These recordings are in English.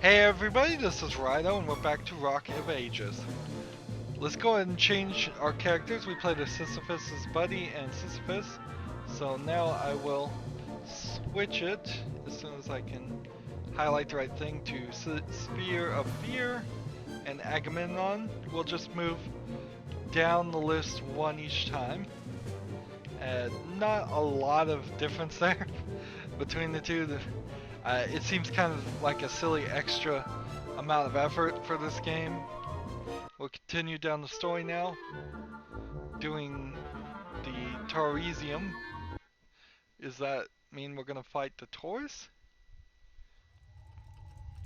Hey everybody, this is Rydo and we're back to Rocket of Ages. Let's go ahead and change our characters. We played as Sisyphus' buddy and Sisyphus. So now I will switch it as soon as I can highlight the right thing to Sphere of Fear and Agamemnon. We'll just move down the list one each time. Not a lot of difference there between the two. It seems kind of like a silly extra amount of effort for this game. We'll continue down the story now, doing the Tauresium. Does that mean we're going to fight the Taurus?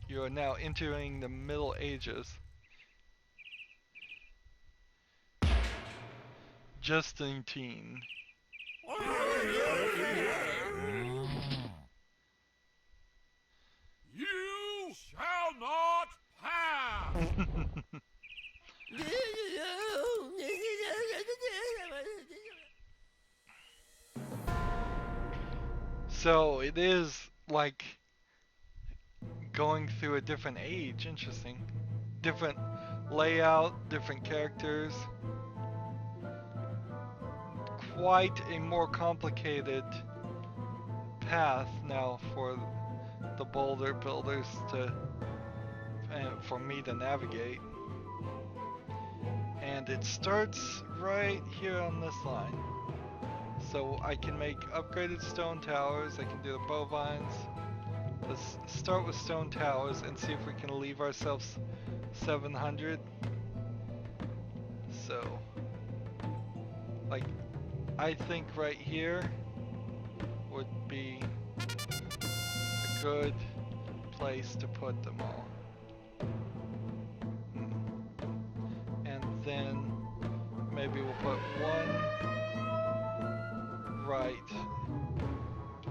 You are now entering the Middle Ages. Justine. You shall not pass! So it is like going through a different age. Interesting. Different layout, different characters. Quite a more complicated path now for the boulder builders for me to navigate. And it starts right here on this line. So I can make upgraded stone towers, I can do the bovines. Let's start with stone towers and see if we can leave ourselves 700. So, like, I think right here would be a good place to put them all. And then maybe we'll put one right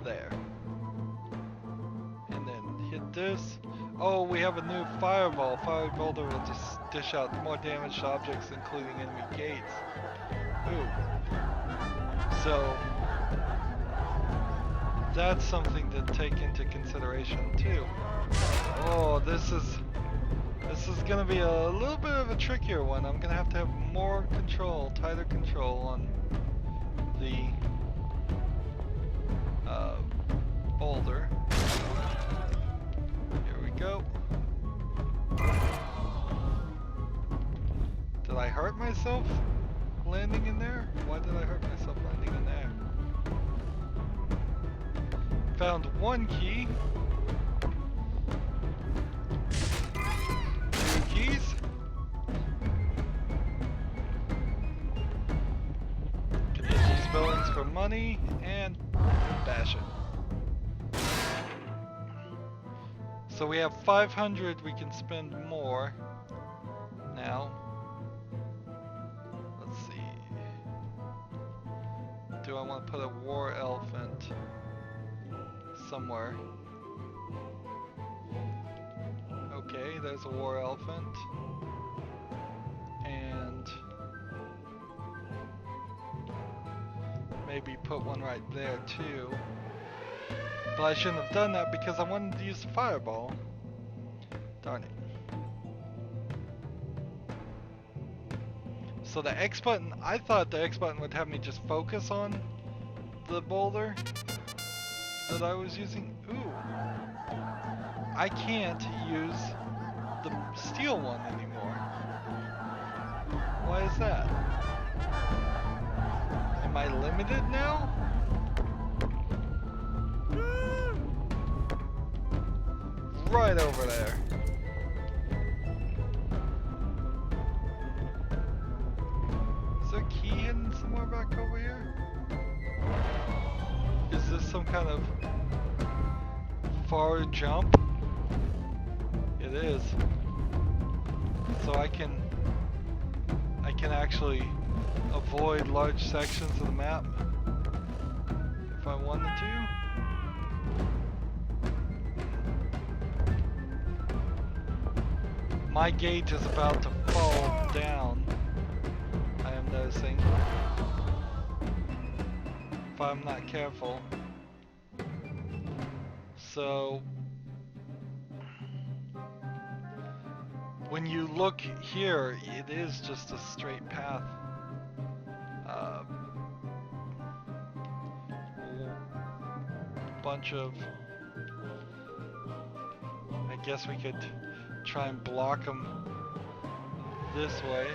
there. And then hit this. Oh, we have a new fireball. Fire boulder will just dish out more damage to objects, including enemy gates. Ooh. So that's something to take into consideration too. Oh, this is gonna be a little bit of a trickier one. I'm gonna have to have more control, tighter control on the boulder. Here we go. Did I hurt myself landing in there? Why did I hurt myself landing in there? Found one key. Two keys. Can use these buildings for money and bash it. So we have 500, we can spend more now. Let's see. Do I want to put a war elephant somewhere? Okay, there's a war elephant. And maybe put one right there too. But I shouldn't have done that because I wanted to use the fireball. Darn it. So the X button, I thought the X button would have me just focus on the boulder that I was using. Ooh. I can't use the steel one anymore. Why is that? Am I limited now? Right over there. Is there a key hidden somewhere back over here? Is this some kind of forward jump? It is. So I can actually avoid large sections of the map if I wanted to. My gauge is about to fall down, I am noticing, if I'm not careful. So when you look here, it is just a straight path. Bunch of... I guess we could try and block them this way.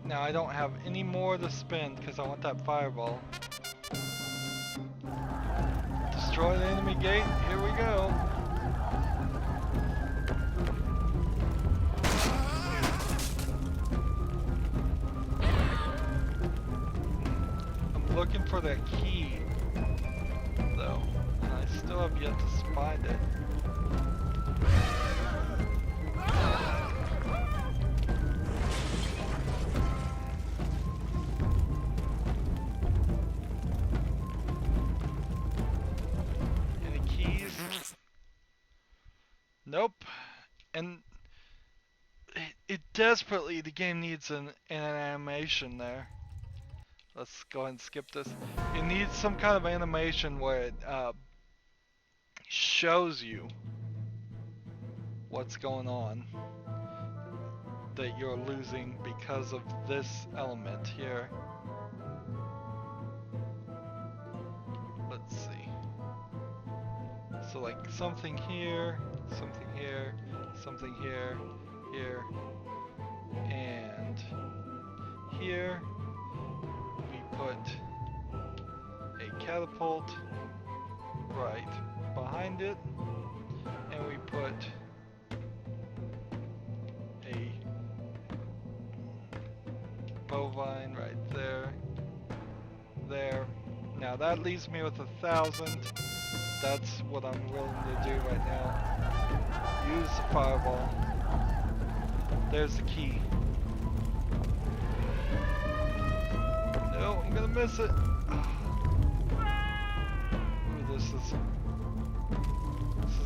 Now I don't have any more to spend because I want that fireball. Destroy the enemy gate. Here we go. I'm looking for that key, though, and I still have yet to find it. Nope. And it desperately, the game needs an animation there. Let's go ahead and skip this. It needs some kind of animation where it shows you what's going on, that you're losing because of this element here. Let's see. So like something here, something here, something here, here, and here we put a catapult right behind it, and we put a bovine right there, there. Now that leaves me with 1,000. That's what I'm willing to do right now. Use the fireball. There's the key. No, I'm gonna miss it. Ooh, this is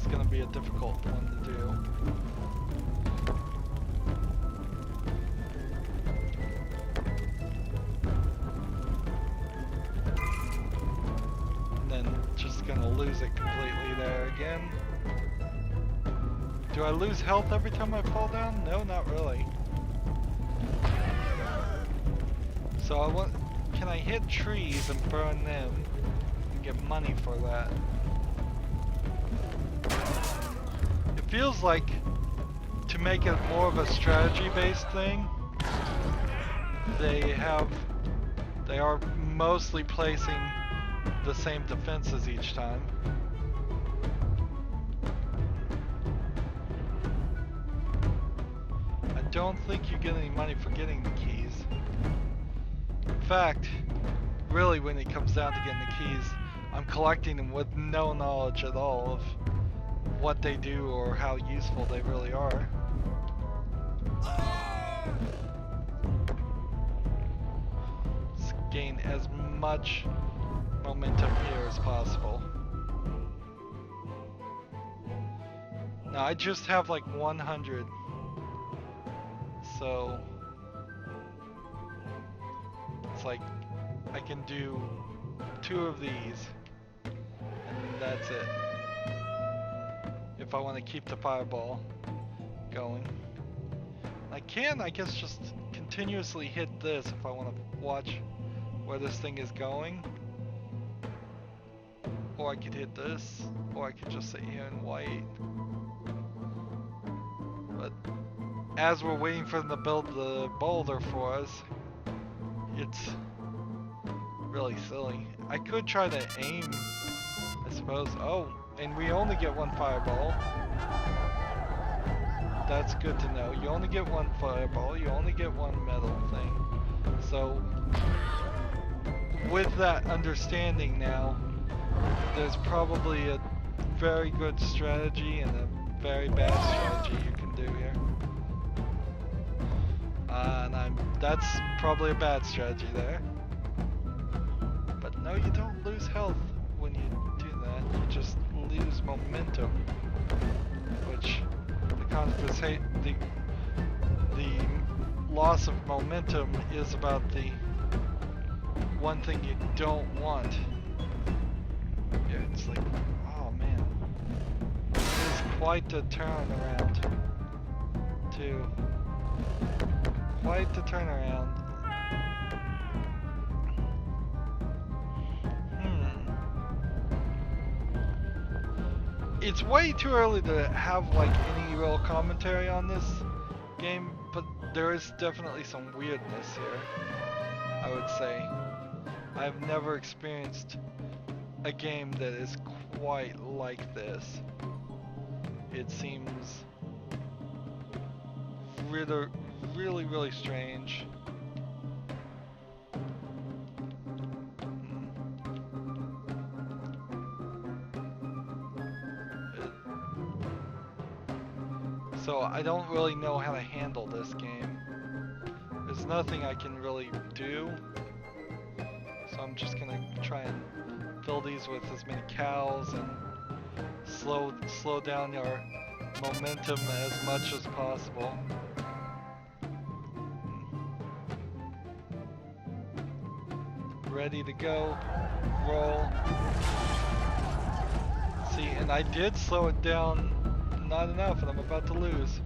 gonna be a difficult one to do. Gonna lose it completely there again. Do I lose health every time I fall down? No, not really. So can I hit trees and burn them and get money for that? It feels like, to make it more of a strategy-based thing, they are mostly placing the same defenses each time. I don't think you get any money for getting the keys. In fact, really when it comes down to getting the keys, I'm collecting them with no knowledge at all of what they do or how useful they really are. Let's gain as much momentum here as possible. Now I just have like 100, so it's like I can do 2 of these and that's it, if I want to keep the fireball going. I can, I guess, just continuously hit this if I want to watch where this thing is going. Or I could hit this, or I could just sit here and wait. But as we're waiting for them to build the boulder for us, it's really silly. I could try to aim, I suppose. Oh, and we only get 1 fireball. That's good to know. You only get 1 fireball, you only get 1 metal thing. So, with that understanding now, there's probably a very good strategy and a very bad strategy you can do here. And that's probably a bad strategy there. But no, you don't lose health when you do that. You just lose momentum, which the loss of momentum is about the one thing you don't want. Yeah, it's like, oh man. It is quite a turnaround, too. Quite the turnaround. It's way too early to have like any real commentary on this game, but there is definitely some weirdness here, I would say. I've never experienced a game that is quite like this. It seems really, really strange. So I don't really know how to handle this game. There's nothing I can really do. So I'm just gonna try and fill these with as many cows and slow down our momentum as much as possible. Ready to go. Roll. See, and I did slow it down not enough, and I'm about to lose.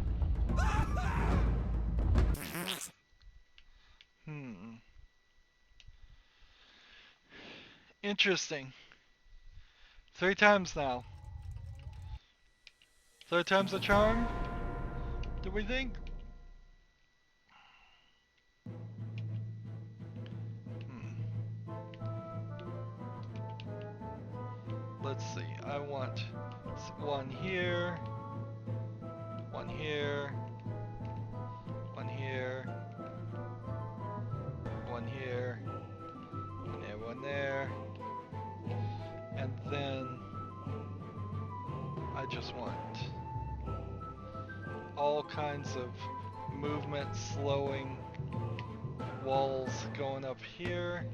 Interesting. 3 times now. 3rd time's the charm? Do we think? Let's see. I want one here. One here. One here. One here. And then one there. And then I just want all kinds of movement slowing walls going up here.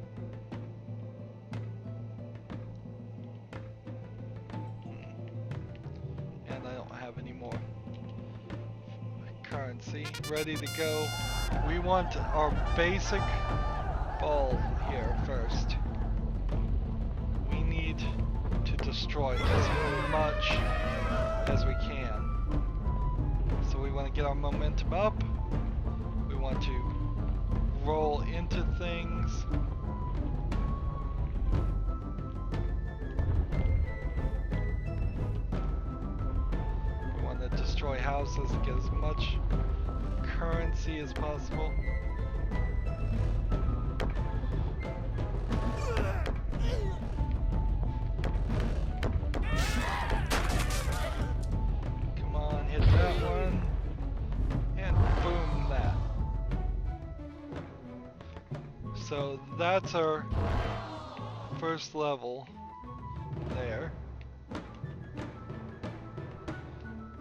And I don't have any more currency. Ready to go. We want our basic ball here first. We need to destroy as much as we can. So we want to get our momentum up. We want to roll into things. We want to destroy houses and get as much currency as possible. Come on, hit that one. And boom, that. So that's our first level there.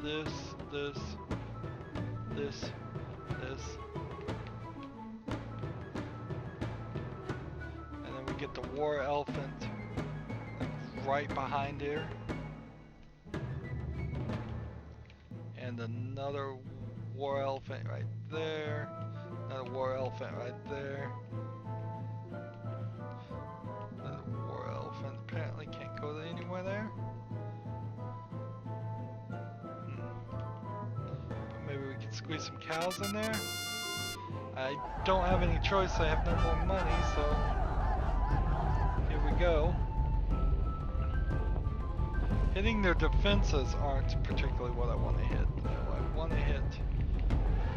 This. And then we get the war elephant right behind here. And another war elephant right there. Another war elephant right there. Another war elephant apparently can't go anywhere there. But maybe we can squeeze some cows in there. I don't have any choice, I have no more money, so here we go. Hitting their defenses aren't particularly what I want to hit, though.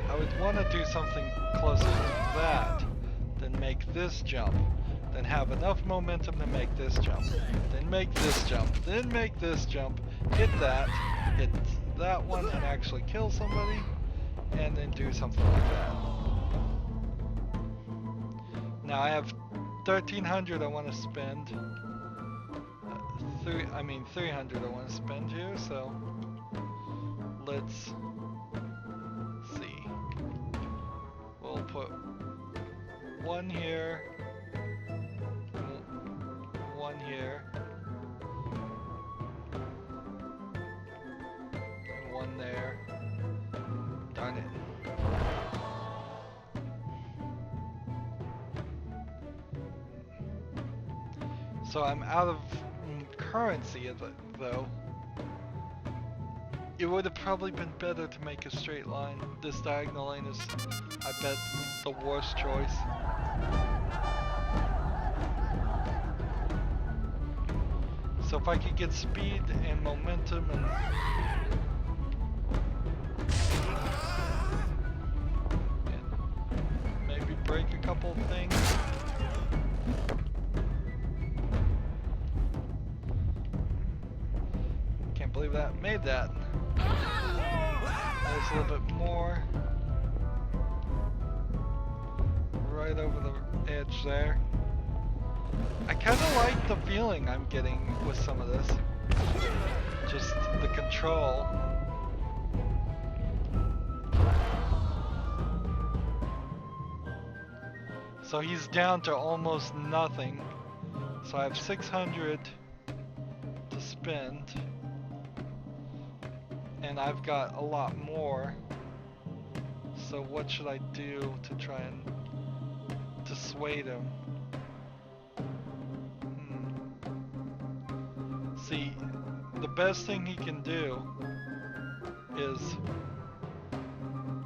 I would want to do something closer to that than make this jump, then have enough momentum to make this jump, then make this jump, then make this jump, hit that one and actually kill somebody, and then do something like that. Now I have 1,300 I want to spend. 300 I want to spend here, so let's see. We'll put one here, one here, and one there. Darn it. So I'm out of currency though. It would have probably been better to make a straight line. This diagonal line is, I bet, the worst choice. So if I could get speed and momentum and maybe break a couple of things. Can't believe that made that. There's a little bit more. Right over the edge there. I kind of like the feeling I'm getting with some of this. Just the control. So he's down to almost nothing. So I have 600 to spend. And I've got a lot more. So what should I do to try and dissuade him? See, the best thing he can do is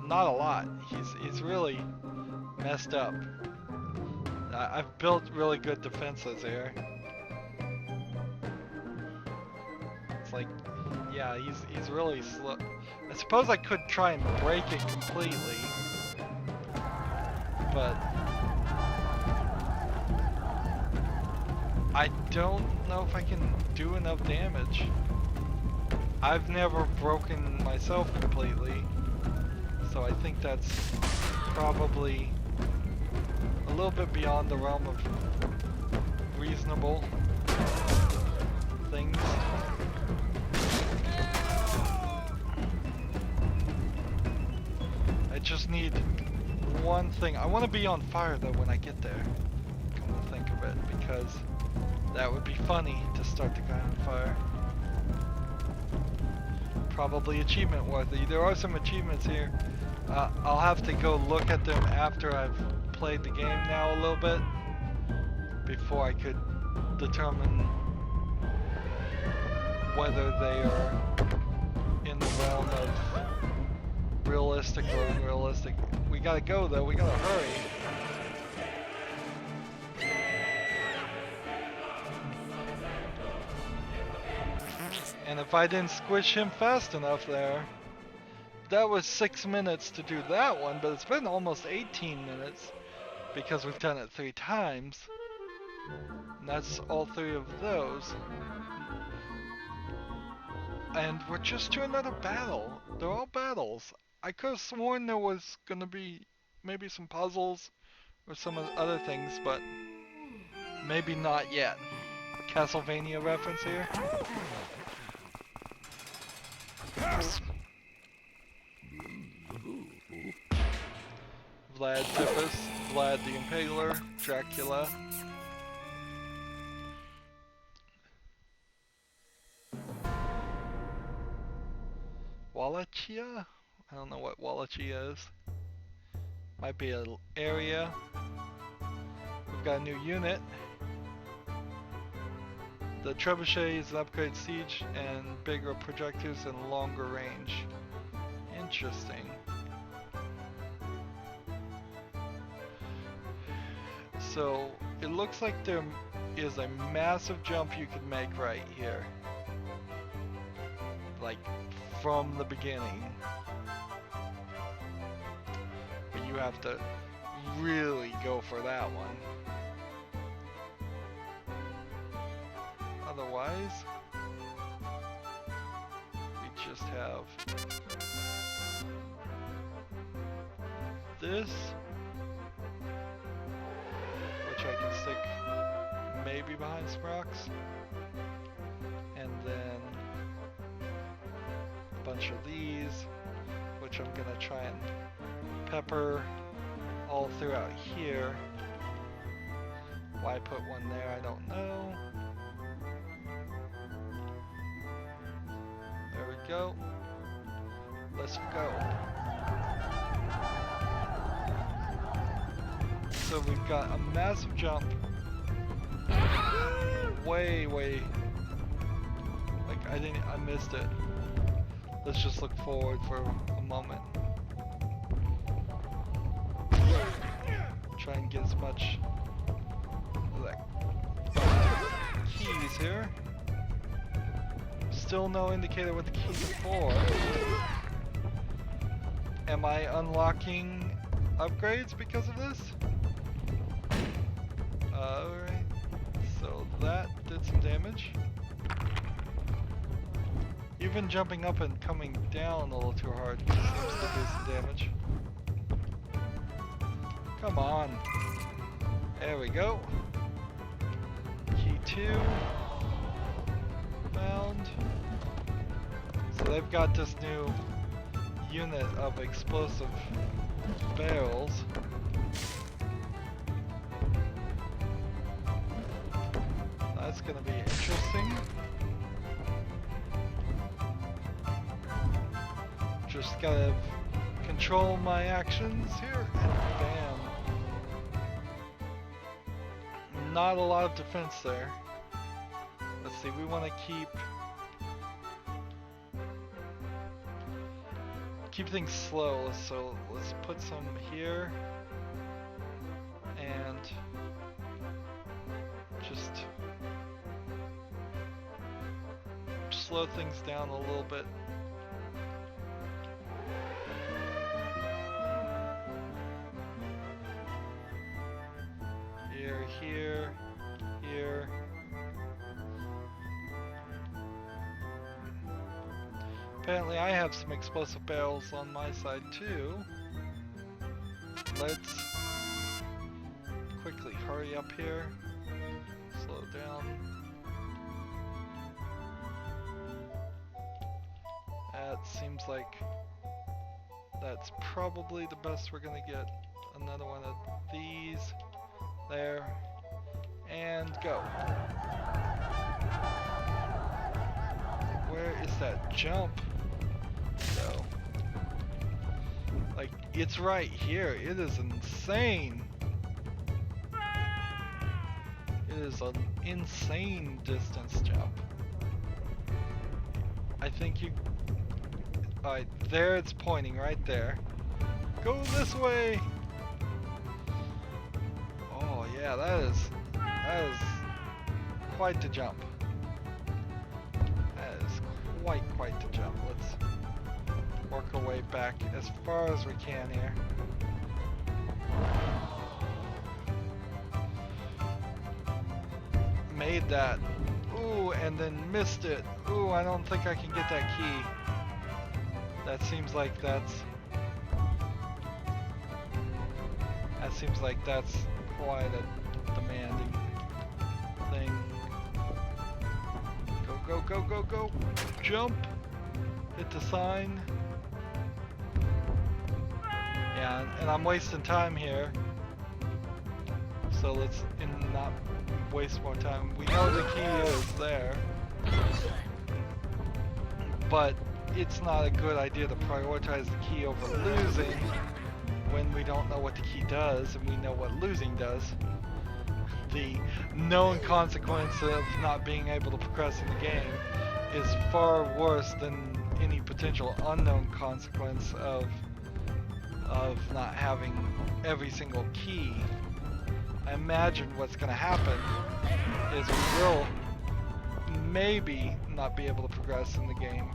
not a lot. He's really messed up. I've built really good defenses here. It's like, yeah, he's really slow. I suppose I could try and break it completely, but I don't know if I can do enough damage. I've never broken myself completely, so I think that's probably a little bit beyond the realm of reasonable things. I just need one thing. I want to be on fire though when I get there, come to think of it, because that would be funny to start the guy on fire. Probably achievement worthy. There are some achievements here. I'll have to go look at them after I've played the game now a little bit, before I could determine whether they are in the realm of realistic or unrealistic. We gotta go though, we gotta hurry. And if I didn't squish him fast enough there, that was 6 minutes to do that one, but it's been almost 18 minutes because we've done it 3 times. And that's all 3 of those. And we're just to another battle. They're all battles. I could have sworn there was gonna be maybe some puzzles or some other things, but maybe not yet. Castlevania reference here. Vlad Tepes, Vlad the Impaler, Dracula. Wallachia? I don't know what Wallachia is. Might be an area. We've got a new unit. The trebuchet is an upgraded siege and bigger projectiles and longer range. Interesting. So it looks like there is a massive jump you can make right here. Like from the beginning. But you have to really go for that one. Otherwise, we just have this, which I can stick maybe behind some rocks, and then a bunch of these, which I'm gonna try and pepper all throughout here. Why put one there, I don't know. There we go. Let's go. So we've got a massive jump. way. Like I missed it. Let's just look forward for a moment. Try and get as much of that keys here. Still no indicator what the keys are for. Am I unlocking upgrades because of this? Alright, so that did some damage. Even jumping up and coming down a little too hard seems to do some damage. Come on. There we go. Key 2. Found. So they've got this new unit of explosive barrels. That's gonna be interesting. Just gotta control my actions here, and bam. Not a lot of defense there. Let's see, we want to keep things slow, so let's put some here and just slow things down a little bit. Here. Apparently I have some explosive barrels on my side too. Let's quickly hurry up here. Slow down. That seems like that's probably the best we're gonna get. Another one of these. There. And go. Where is that jump? So, like, it's right here. It is insane. It is an insane distance jump. I think you... Alright, there it's pointing right there. Go this way! Oh yeah, that is quite the jump. That is quite the jump. Let's work our way back as far as we can here. Made that. Ooh, and then missed it. Ooh, I don't think I can get that key. That seems like that's quite a demanding thing. Go. Jump. Hit the sign. Yeah, and I'm wasting time here. So let's not waste more time. We know the key is there. But it's not a good idea to prioritize the key over losing when we don't know what the key does and we know what losing does. The known consequence of not being able to progress in the game is far worse than any potential unknown consequence of not having every single key. I imagine what's going to happen is we will maybe not be able to progress in the game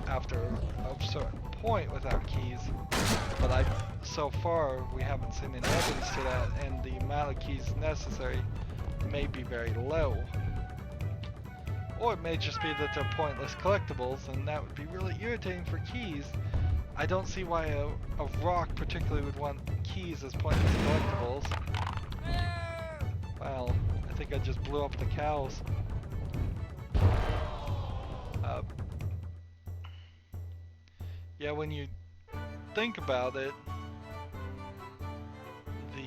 after a certain point without keys, but so far we haven't seen any evidence to that, and the amount of keys necessary may be very low. Or it may just be that they're pointless collectibles, and that would be really irritating for keys. I don't see why a rock particularly would want keys as pointless collectibles. Well, I think I just blew up the cows. Yeah, when you think about it, let's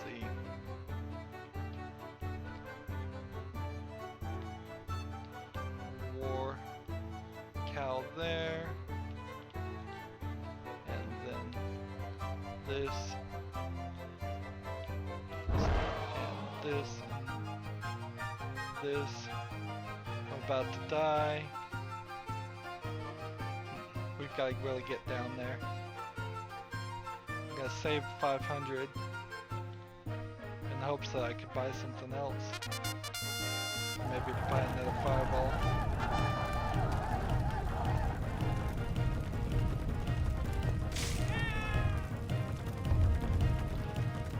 see. War cow there, and then this, and this. I'm about to die. We've got to really get down there. I'm gonna save 500 in hopes that I could buy something else. Maybe buy another fireball.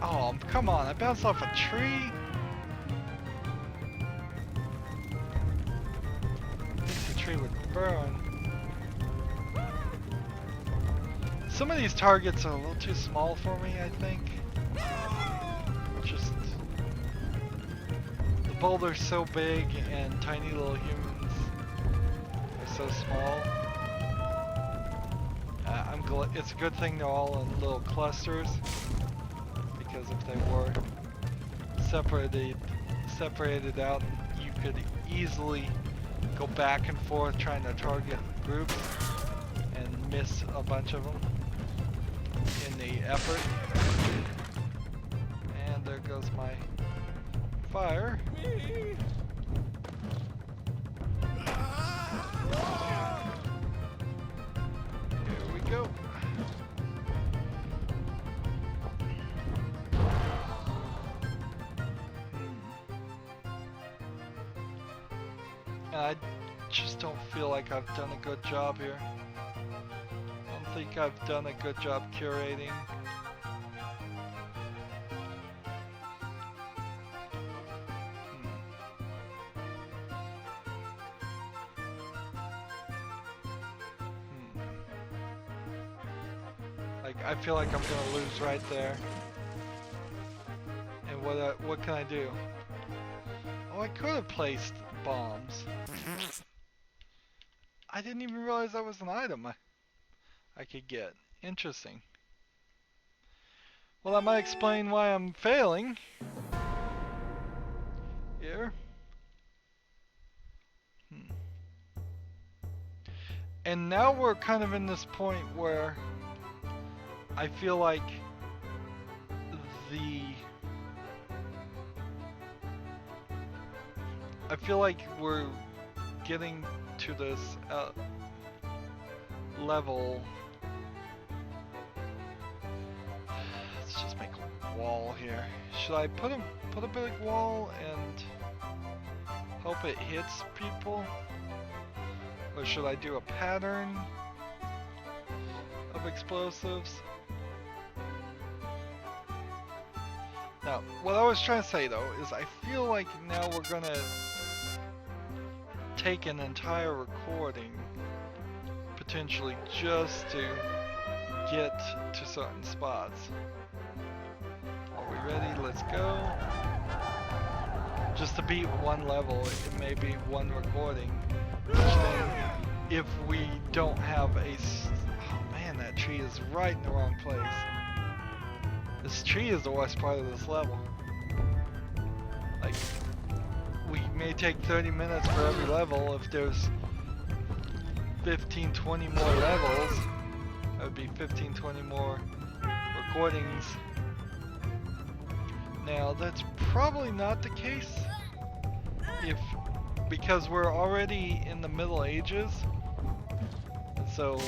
Oh, come on, I bounced off a tree? I think the tree would burn. Some of these targets are a little too small for me, I think. Just... the boulder's so big and tiny little humans are so small. It's a good thing they're all in little clusters. Because if they were separated out, you could easily go back and forth trying to target groups and miss a bunch of them in the effort. And there goes my fire. Here we go. I just don't feel like I've done a good job here. I don't think I've done a good job curating. Like, I feel like I'm gonna lose right there. And what can I do? Oh, I could have placed bombs. I didn't even realize that was an item I could get. Interesting. Well, that might explain why I'm failing here. And now we're kind of in this point where I feel like we're getting to this level. Let's just make a wall here. Should I put a big wall and hope it hits people? Or should I do a pattern of explosives? Now, what I was trying to say though is I feel like now we're gonna take an entire recording potentially just to get to certain spots. Are we ready? Let's go. Just to beat one level, it may be one recording. Which then, if we don't have a... Oh man, that tree is right in the wrong place. This tree is the worst part of this level. Like, we may take 30 minutes for every level. If there's 15, 20 more levels, that would be 15, 20 more recordings. Now, that's probably not the case because we're already in the Middle Ages, and so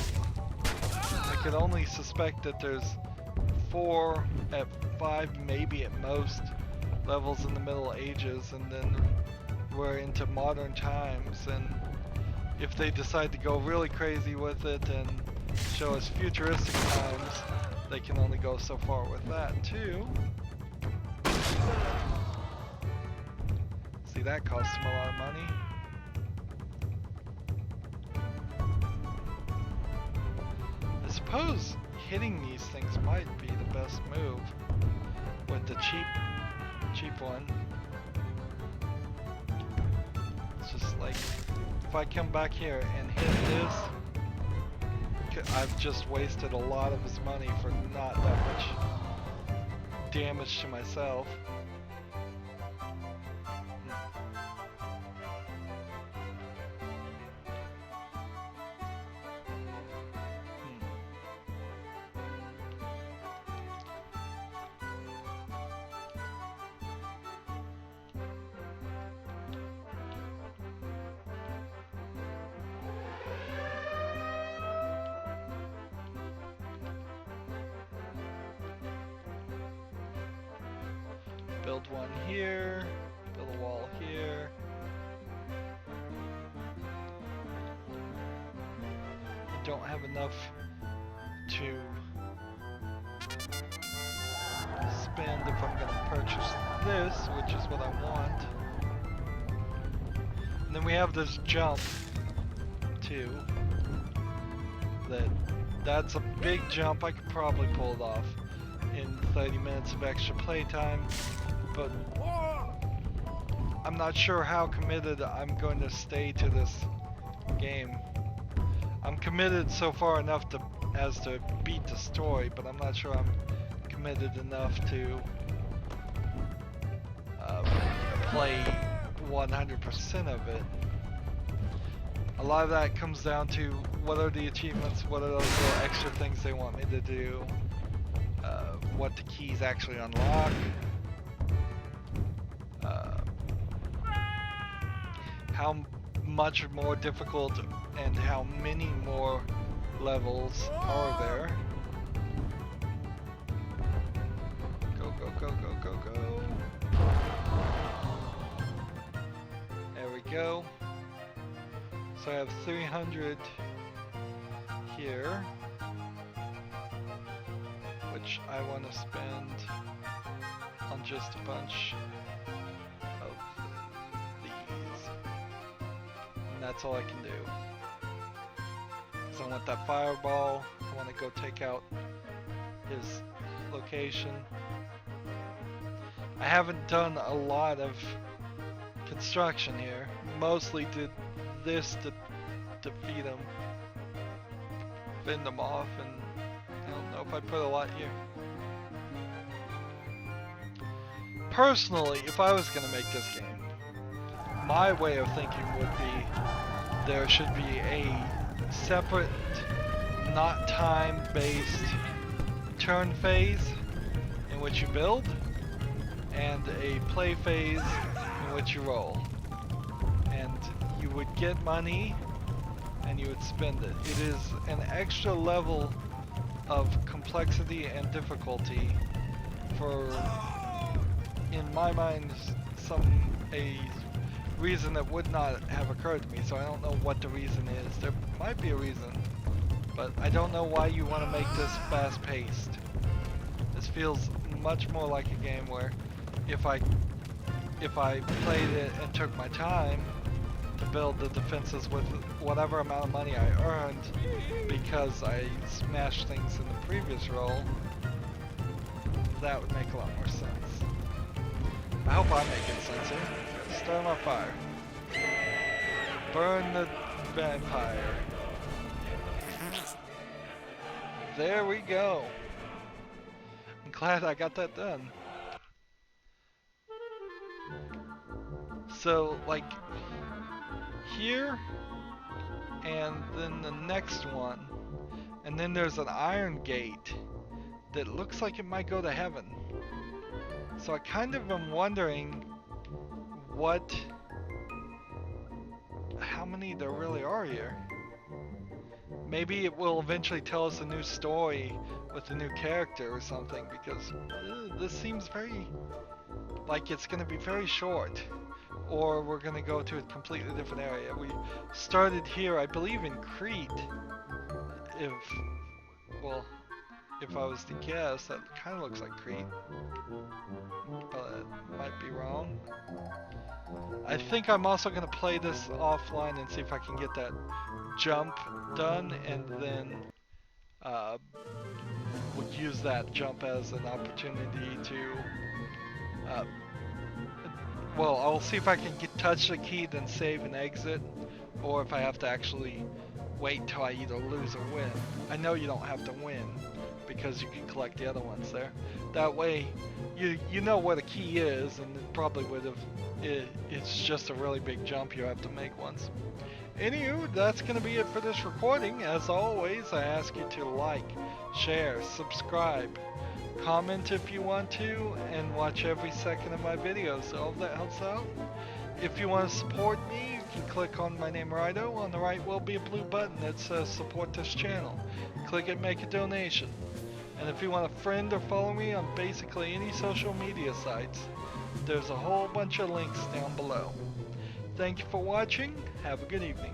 I could only suspect that there's 4 at 5, maybe at most, levels in the Middle Ages, and then we're into modern times. And if they decide to go really crazy with it and show us futuristic times, they can only go so far with that too. See, that costs them a lot of money. I suppose hitting these things might be the best move with the cheap one. It's just like, if I come back here and hit this, I've just wasted a lot of his money for not that much damage to myself. Build one here, build a wall here. I don't have enough to spend if I'm gonna purchase this, which is what I want. And then we have this jump too. That's a big jump. I could probably pull it off in 30 minutes of extra playtime, but I'm not sure how committed I'm going to stay to this game. I'm committed so far enough as to beat the story, but I'm not sure I'm committed enough to play 100% of it. A lot of that comes down to what are the achievements, what are those little extra things they want me to do, what the keys actually unlock, how much more difficult and how many more levels are there. Go, go, go, go, go, go. There we go. So I have 300 here, which I want to spend on just a bunch of these. And that's all I can do. Because I want that fireball, I want to go take out his location. I haven't done a lot of construction here, mostly did this to defeat them, fend them off, and I don't know if I put a lot here. Personally, if I was going to make this game, my way of thinking would be there should be a separate, not time-based turn phase in which you build, and a play phase in which you roll. And you would get money and you would spend it. It is an extra level of complexity and difficulty for, in my mind, a reason that would not have occurred to me. So I don't know what the reason is. There might be a reason, but I don't know why you want to make this fast-paced. This feels much more like a game where if I played it and took my time to build the defenses with whatever amount of money I earned because I smashed things in the previous roll, that would make a lot more sense. I hope I'm making sense here. Start him on fire. Burn the vampire. There we go. I'm glad I got that done. So, like, here, and then the next one, and then there's an iron gate that looks like it might go to heaven. So I kind of am wondering how many there really are here. Maybe it will eventually tell us a new story with a new character or something, because this seems very, like it's going to be very short. Or we're going to go to a completely different area. We started here, I believe, in Crete. If I was to guess, that kind of looks like Crete. But it might be wrong. I think I'm also going to play this offline and see if I can get that jump done, and then would use that jump as an opportunity to well, I'll see if I can touch the key, then save and exit, or if I have to actually wait till I either lose or win. I know you don't have to win, because you can collect the other ones there. That way, you know where the key is, and it probably would have, it's just a really big jump you have to make once. Anywho, that's going to be it for this recording. As always, I ask you to like, share, subscribe, comment if you want to, and watch every second of my videos. All of that helps out. If you want to support me, you can click on my name, Rydo. On the right will be a blue button that says support this channel. Click it, make a donation. And if you want to friend or follow me on basically any social media sites, there's a whole bunch of links down below. Thank you for watching. Have a good evening.